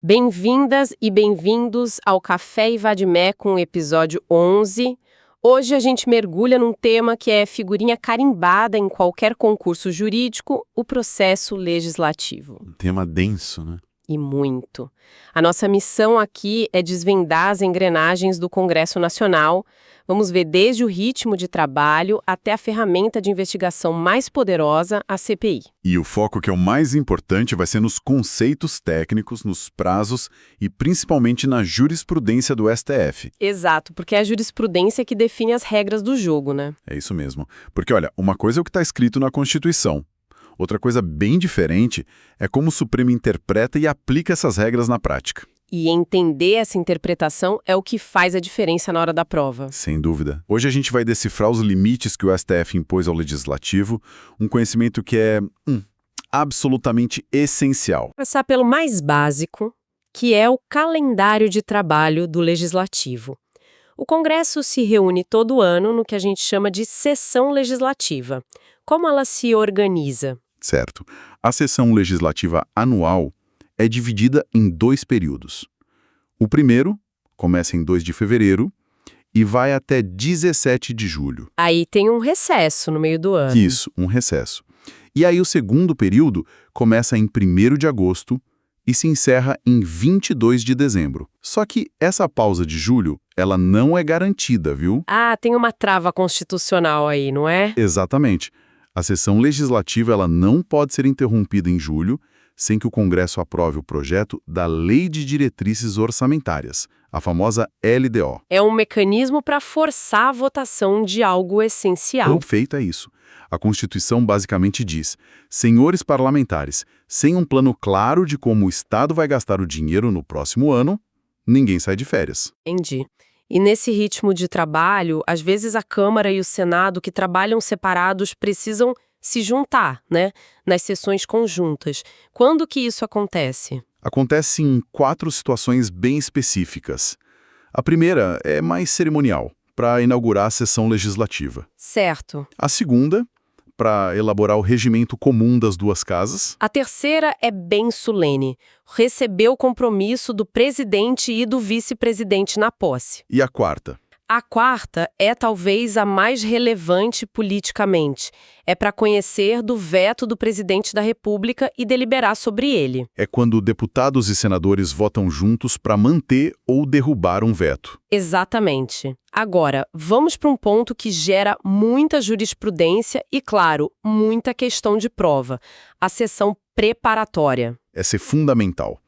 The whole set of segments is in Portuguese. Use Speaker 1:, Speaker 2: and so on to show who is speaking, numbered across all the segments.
Speaker 1: Bem-vindas e bem-vindos ao Café e Vadimé com o episódio 11. Hoje a gente mergulha num tema que é figurinha carimbada em qualquer concurso jurídico, o processo legislativo.
Speaker 2: Um tema denso, né?
Speaker 1: E muito. A nossa missão aqui é desvendar as engrenagens do Congresso Nacional. Vamos ver desde o ritmo de trabalho até a ferramenta de investigação mais poderosa, a CPI.
Speaker 2: E o foco que é o mais importante vai ser nos conceitos técnicos, nos prazos e principalmente na jurisprudência do STF.
Speaker 1: Exato, porque é a jurisprudência que define as regras do jogo, né?
Speaker 2: É isso mesmo. Porque, olha, uma coisa é o que está escrito na Constituição. Outra coisa bem diferente é como o Supremo interpreta e aplica essas regras na prática.
Speaker 1: E entender essa interpretação é o que faz a diferença na hora da prova.
Speaker 2: Sem dúvida. Hoje a gente vai decifrar os limites que o STF impôs ao Legislativo, um conhecimento que é absolutamente essencial.
Speaker 1: Vou começar pelo mais básico, que é o calendário de trabalho do Legislativo. O Congresso se reúne todo ano no que a gente chama de sessão legislativa. Como ela se organiza?
Speaker 2: Certo. A sessão legislativa anual é dividida em 2 períodos. O primeiro começa em 2 de fevereiro e vai até 17 de julho.
Speaker 1: Aí tem um recesso no meio do ano.
Speaker 2: Isso, um recesso. E aí o segundo período começa em 1º de agosto e se encerra em 22 de dezembro. Só que essa pausa de julho, ela não é garantida, viu?
Speaker 1: Ah, tem uma trava constitucional aí, não é?
Speaker 2: Exatamente. A sessão legislativa ela não pode ser interrompida em julho sem que o Congresso aprove o projeto da Lei de Diretrizes Orçamentárias, a famosa LDO.
Speaker 1: É um mecanismo para forçar a votação de algo essencial.
Speaker 2: Perfeito, é isso. A Constituição basicamente diz: senhores parlamentares, sem um plano claro de como o Estado vai gastar o dinheiro no próximo ano, ninguém sai de férias.
Speaker 1: Entendi. E nesse ritmo de trabalho, às vezes a Câmara e o Senado, que trabalham separados, precisam se juntar, né, nas sessões conjuntas. Quando que isso acontece?
Speaker 2: Acontece em 4 situações bem específicas. A primeira é mais cerimonial, para inaugurar a sessão legislativa.
Speaker 1: Certo.
Speaker 2: A segunda, para elaborar o regimento comum das 2 casas.
Speaker 1: A terceira é bem solene. Receber o compromisso do presidente e do vice-presidente na posse.
Speaker 2: E a quarta?
Speaker 1: A quarta é talvez a mais relevante politicamente. É para conhecer do veto do presidente da República e deliberar sobre ele.
Speaker 2: É quando deputados e senadores votam juntos para manter ou derrubar um veto.
Speaker 1: Exatamente. Agora, vamos para um ponto que gera muita jurisprudência e, claro, muita questão de prova. A sessão preparatória.
Speaker 2: Essa é fundamental.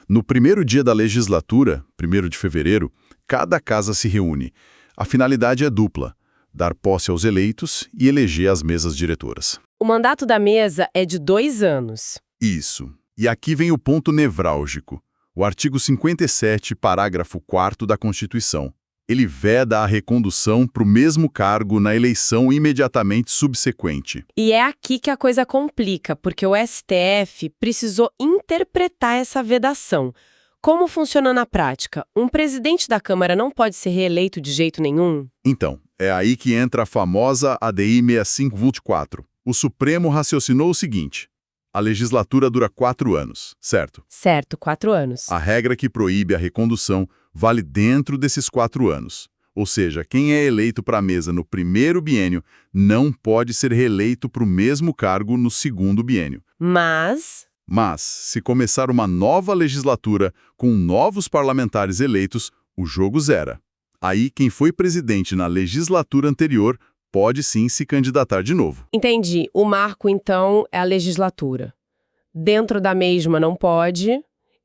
Speaker 2: No primeiro dia da legislatura, 1º de fevereiro, cada casa se reúne. A finalidade é dupla: dar posse aos eleitos e eleger as mesas diretoras.
Speaker 1: O mandato da mesa é de 2 anos.
Speaker 2: Isso. E aqui vem o ponto nevrálgico. O artigo 57, parágrafo 4º da Constituição. Ele veda a recondução para o mesmo cargo na eleição imediatamente subsequente.
Speaker 1: E é aqui que a coisa complica, porque o STF precisou interpretar essa vedação. Como funciona na prática? Um presidente da Câmara não pode ser reeleito de jeito nenhum?
Speaker 2: Então, é aí que entra a famosa ADI 6524. O Supremo raciocinou o seguinte: a legislatura dura 4 anos, certo?
Speaker 1: Certo, 4 anos.
Speaker 2: A regra que proíbe a recondução vale dentro desses 4 anos. Ou seja, quem é eleito para a mesa no primeiro biênio não pode ser reeleito para o mesmo cargo no segundo biênio.
Speaker 1: Mas,
Speaker 2: se começar uma nova legislatura com novos parlamentares eleitos, o jogo zera. Aí, quem foi presidente na legislatura anterior pode sim se candidatar de novo.
Speaker 1: entendi. O marco, então, é a legislatura. Dentro da mesma não pode,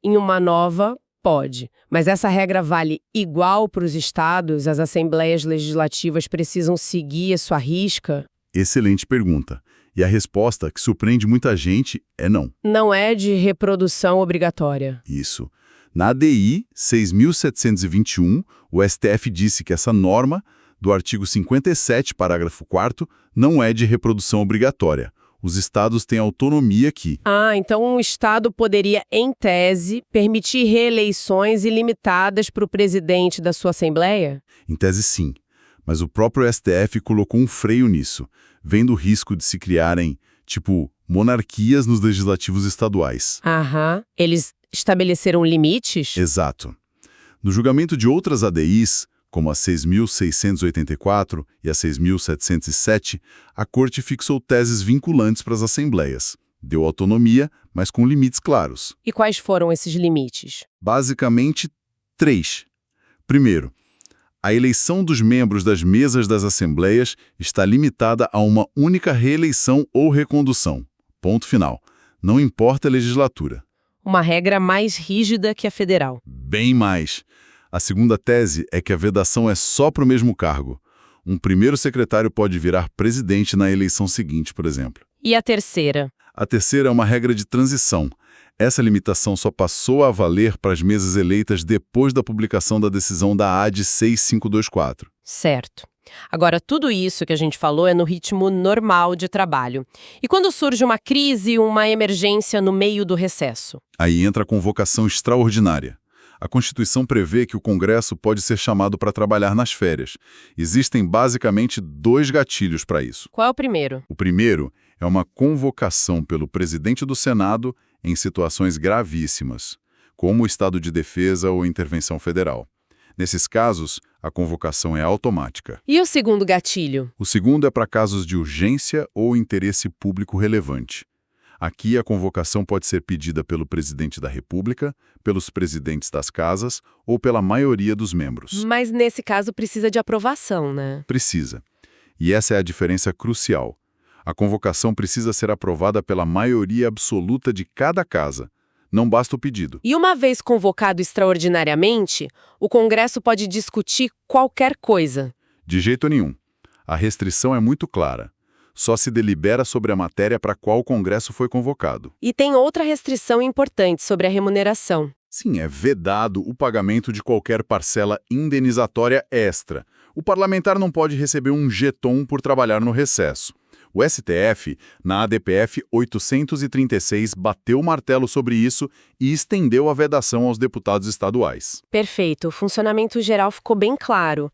Speaker 1: em uma nova pode. Mas essa regra vale igual para os estados? As assembleias legislativas precisam seguir a sua risca?
Speaker 2: Excelente pergunta. E a resposta, que surpreende muita gente, é não.
Speaker 1: Não é de reprodução obrigatória.
Speaker 2: Isso. Na ADI 6.721, o STF disse que essa norma, do artigo 57, parágrafo 4º, não é de reprodução obrigatória. Os estados têm autonomia aqui.
Speaker 1: Ah, então um estado poderia, em tese, permitir reeleições ilimitadas para o presidente da sua assembleia?
Speaker 2: Em tese, sim. Mas o próprio STF colocou um freio nisso, vendo o risco de se criarem, monarquias nos legislativos estaduais.
Speaker 1: Aham. Eles estabeleceram limites?
Speaker 2: Exato. No julgamento de outras ADIs, como a 6.684 e a 6.707, a Corte fixou teses vinculantes para as assembleias. Deu autonomia, mas com limites claros.
Speaker 1: E quais foram esses limites?
Speaker 2: Basicamente, 3. Primeiro, a eleição dos membros das mesas das assembleias está limitada a uma única reeleição ou recondução. Ponto final. Não importa a legislatura.
Speaker 1: Uma regra mais rígida que a federal.
Speaker 2: Bem mais. A segunda tese é que a vedação é só para o mesmo cargo. Um primeiro secretário pode virar presidente na eleição seguinte, por exemplo.
Speaker 1: E a terceira?
Speaker 2: A terceira é uma regra de transição. Essa limitação só passou a valer para as mesas eleitas depois da publicação da decisão da AD 6524.
Speaker 1: Certo. Agora, tudo isso que a gente falou é no ritmo normal de trabalho. E quando surge uma crise, uma emergência no meio do recesso?
Speaker 2: Aí entra a convocação extraordinária. A Constituição prevê que o Congresso pode ser chamado para trabalhar nas férias. Existem basicamente 2 gatilhos para isso.
Speaker 1: Qual é o primeiro?
Speaker 2: O primeiro é uma convocação pelo presidente do Senado em situações gravíssimas, como o estado de defesa ou intervenção federal. Nesses casos, a convocação é automática.
Speaker 1: E o segundo gatilho?
Speaker 2: O segundo é para casos de urgência ou interesse público relevante. Aqui, a convocação pode ser pedida pelo presidente da República, pelos presidentes das casas ou pela maioria dos membros.
Speaker 1: Mas nesse caso precisa de aprovação, né?
Speaker 2: Precisa. E essa é a diferença crucial. A convocação precisa ser aprovada pela maioria absoluta de cada casa. Não basta o pedido.
Speaker 1: E uma vez convocado extraordinariamente, o Congresso pode discutir qualquer coisa.
Speaker 2: De jeito nenhum. A restrição é muito clara. Só se delibera sobre a matéria para a qual o Congresso foi convocado.
Speaker 1: E tem outra restrição importante sobre a remuneração.
Speaker 2: Sim, é vedado o pagamento de qualquer parcela indenizatória extra. O parlamentar não pode receber um jeton por trabalhar no recesso. O STF, na ADPF 836, bateu o martelo sobre isso e estendeu a vedação aos deputados estaduais.
Speaker 1: Perfeito, o funcionamento geral ficou bem claro.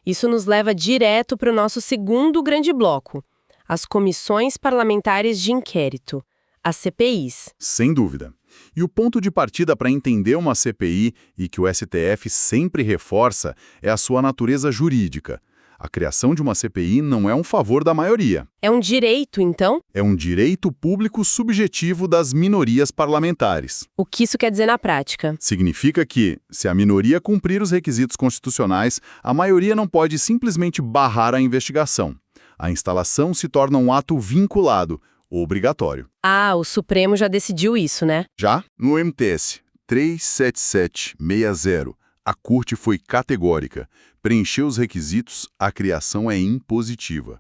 Speaker 1: Isso nos leva direto para o nosso segundo grande bloco, as comissões parlamentares de inquérito, as CPIs.
Speaker 2: Sem dúvida. E o ponto de partida para entender uma CPI, e que o STF sempre reforça, é a sua natureza jurídica. A criação de uma CPI não é um favor da maioria.
Speaker 1: É um direito, então?
Speaker 2: É um direito público subjetivo das minorias parlamentares.
Speaker 1: O que isso quer dizer na prática?
Speaker 2: Significa que, se a minoria cumprir os requisitos constitucionais, a maioria não pode simplesmente barrar a investigação. A instalação se torna um ato vinculado, obrigatório.
Speaker 1: Ah, o Supremo já decidiu isso, né?
Speaker 2: Já no MTS 37760, a Corte foi categórica. Preencheu os requisitos, a criação é impositiva.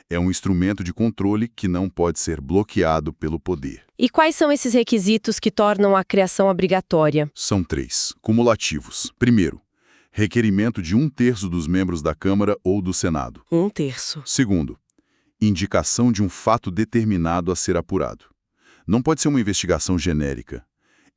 Speaker 2: É um instrumento de controle que não pode ser bloqueado pelo poder.
Speaker 1: E quais são esses requisitos que tornam a criação obrigatória?
Speaker 2: São 3, cumulativos. Primeiro, requerimento de 1/3 dos membros da Câmara ou do Senado.
Speaker 1: 1/3.
Speaker 2: Segundo, indicação de um fato determinado a ser apurado. Não pode ser uma investigação genérica.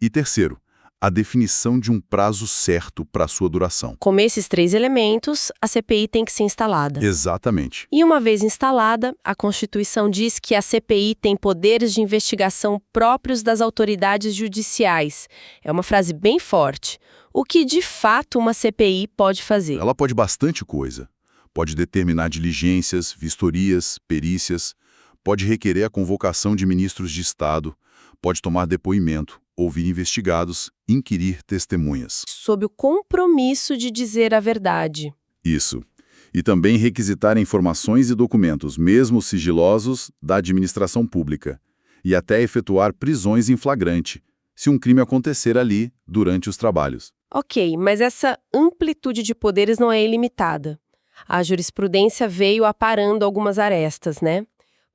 Speaker 2: E terceiro, a definição de um prazo certo para sua duração.
Speaker 1: Com esses 3 elementos, a CPI tem que ser instalada.
Speaker 2: Exatamente.
Speaker 1: E uma vez instalada, a Constituição diz que a CPI tem poderes de investigação próprios das autoridades judiciais. É uma frase bem forte. O que, de fato, uma CPI pode fazer?
Speaker 2: Ela pode bastante coisa. Pode determinar diligências, vistorias, perícias, pode requerer a convocação de ministros de Estado, pode tomar depoimento, ouvir investigados, inquirir testemunhas.
Speaker 1: Sob o compromisso de dizer a verdade.
Speaker 2: Isso. E também requisitar informações e documentos, mesmo sigilosos, da administração pública. E até efetuar prisões em flagrante, se um crime acontecer ali, durante os trabalhos.
Speaker 1: Ok, mas essa amplitude de poderes não é ilimitada. A jurisprudência veio aparando algumas arestas, né?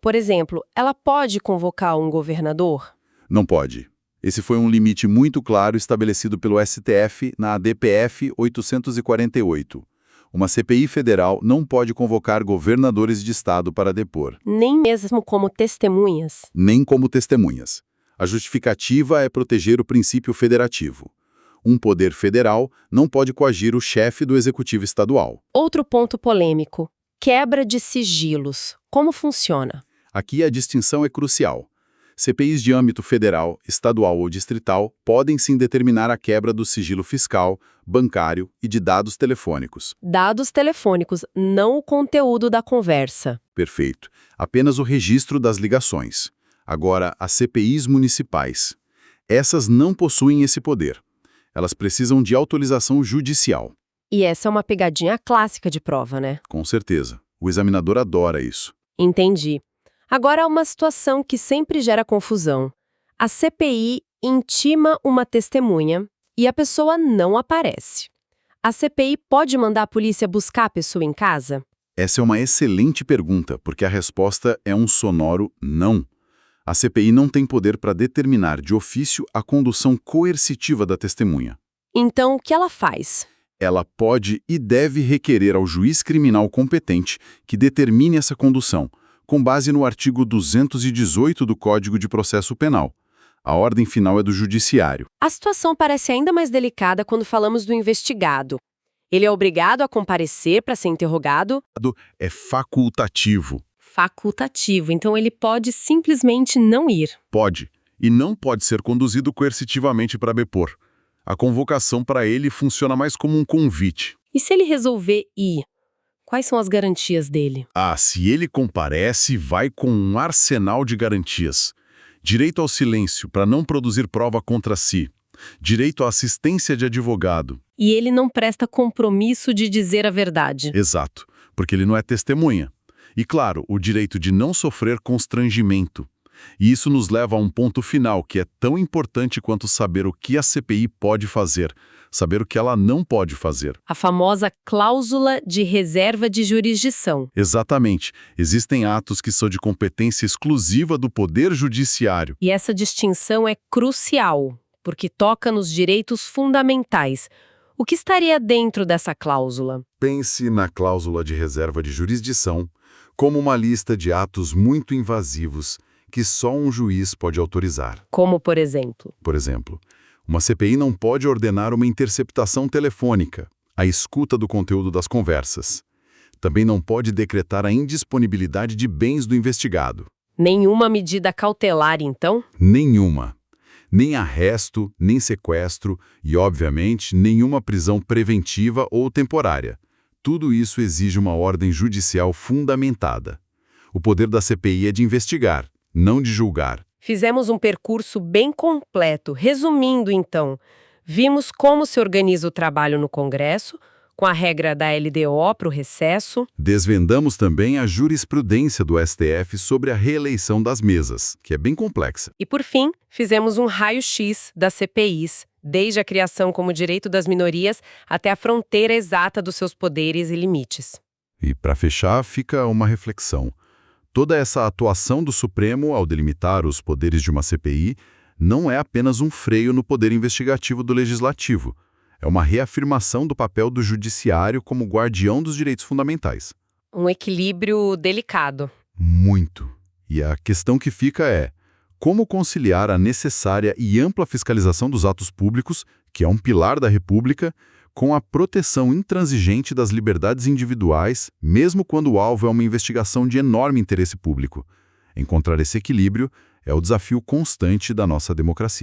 Speaker 1: Por exemplo, ela pode convocar um governador?
Speaker 2: Não pode. Esse foi um limite muito claro estabelecido pelo STF na ADPF 848. Uma CPI federal não pode convocar governadores de estado para depor.
Speaker 1: Nem mesmo como testemunhas?
Speaker 2: Nem como testemunhas. A justificativa é proteger o princípio federativo. Um poder federal não pode coagir o chefe do executivo estadual.
Speaker 1: Outro ponto polêmico: quebra de sigilos. Como funciona?
Speaker 2: Aqui a distinção é crucial. CPIs de âmbito federal, estadual ou distrital podem sim determinar a quebra do sigilo fiscal, bancário e de dados telefônicos.
Speaker 1: Dados telefônicos, não o conteúdo da conversa.
Speaker 2: Perfeito. Apenas o registro das ligações. Agora, as CPIs municipais. Essas não possuem esse poder. Elas precisam de autorização judicial.
Speaker 1: E essa é uma pegadinha clássica de prova, né?
Speaker 2: Com certeza. O examinador adora isso.
Speaker 1: Entendi. Agora há uma situação que sempre gera confusão. A CPI intima uma testemunha e a pessoa não aparece. A CPI pode mandar a polícia buscar a pessoa em casa?
Speaker 2: Essa é uma excelente pergunta, porque a resposta é um sonoro não. A CPI não tem poder para determinar de ofício a condução coercitiva da testemunha.
Speaker 1: Então, o que ela faz?
Speaker 2: Ela pode e deve requerer ao juiz criminal competente que determine essa condução, com base no artigo 218 do Código de Processo Penal. A ordem final é do judiciário.
Speaker 1: A situação parece ainda mais delicada quando falamos do investigado. Ele é obrigado a comparecer para ser interrogado?
Speaker 2: É facultativo.
Speaker 1: Facultativo, então ele pode simplesmente não ir.
Speaker 2: Pode. E não pode ser conduzido coercitivamente para depor. A convocação para ele funciona mais como um convite.
Speaker 1: E se ele resolver ir? Quais são as garantias dele?
Speaker 2: Se ele comparece, vai com um arsenal de garantias. Direito ao silêncio para não produzir prova contra si. Direito à assistência de advogado.
Speaker 1: E ele não presta compromisso de dizer a verdade.
Speaker 2: Exato, porque ele não é testemunha. E claro, o direito de não sofrer constrangimento. E isso nos leva a um ponto final que é tão importante quanto saber o que a CPI pode fazer, saber o que ela não pode fazer.
Speaker 1: A famosa cláusula de reserva de jurisdição.
Speaker 2: Exatamente. Existem atos que são de competência exclusiva do Poder Judiciário.
Speaker 1: E essa distinção é crucial, porque toca nos direitos fundamentais. O que estaria dentro dessa cláusula?
Speaker 2: Pense na cláusula de reserva de jurisdição como uma lista de atos muito invasivos que só um juiz pode autorizar.
Speaker 1: Como, por exemplo?
Speaker 2: Por exemplo, uma CPI não pode ordenar uma interceptação telefônica, a escuta do conteúdo das conversas. Também não pode decretar a indisponibilidade de bens do investigado.
Speaker 1: Nenhuma medida cautelar, então?
Speaker 2: Nenhuma. Nem arresto, nem sequestro e, obviamente, nenhuma prisão preventiva ou temporária. Tudo isso exige uma ordem judicial fundamentada. O poder da CPI é de investigar, não de julgar.
Speaker 1: Fizemos um percurso bem completo. Resumindo, então, vimos como se organiza o trabalho no Congresso, com a regra da LDO para o recesso.
Speaker 2: Desvendamos também a jurisprudência do STF sobre a reeleição das mesas, que é bem complexa.
Speaker 1: E, por fim, fizemos um raio-x das CPIs, desde a criação como direito das minorias até a fronteira exata dos seus poderes e limites.
Speaker 2: E, para fechar, fica uma reflexão. Toda essa atuação do Supremo ao delimitar os poderes de uma CPI não é apenas um freio no poder investigativo do Legislativo. É uma reafirmação do papel do Judiciário como guardião dos direitos fundamentais.
Speaker 1: Um equilíbrio delicado.
Speaker 2: Muito. E a questão que fica é: como conciliar a necessária e ampla fiscalização dos atos públicos, que é um pilar da República, com a proteção intransigente das liberdades individuais, mesmo quando o alvo é uma investigação de enorme interesse público? Encontrar esse equilíbrio é o desafio constante da nossa democracia.